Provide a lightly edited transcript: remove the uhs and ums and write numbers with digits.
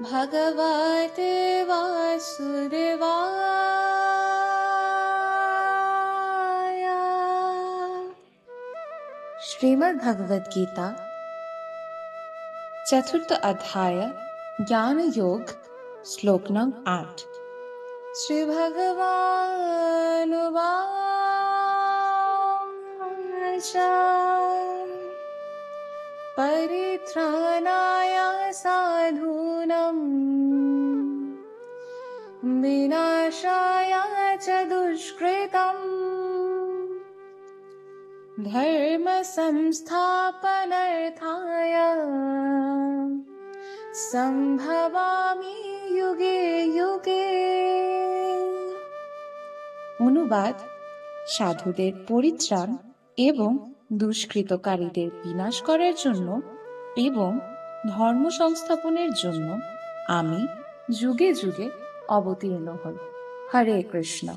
भगवते वासुदेवाय। श्रीमद् भगवद गीता चतुर्थ अध्याय ज्ञान योग श्लोक नंबर 8। श्री भगवानुवाच परित्राणाय साधूनां विनाशाय च दुष्कृतम् धर्म संस्थापनार्थाय संभवामि युगे युगे। অনুবাদ: সাধুদের পরিত্রাণ এবং দুষ্কৃতকারীদের বিনাশ করার জন্য এবং ধর্ম সংস্থাপনের জন্য আমি যুগে যুগে অবতীর্ণ হই। হরে কৃষ্ণ।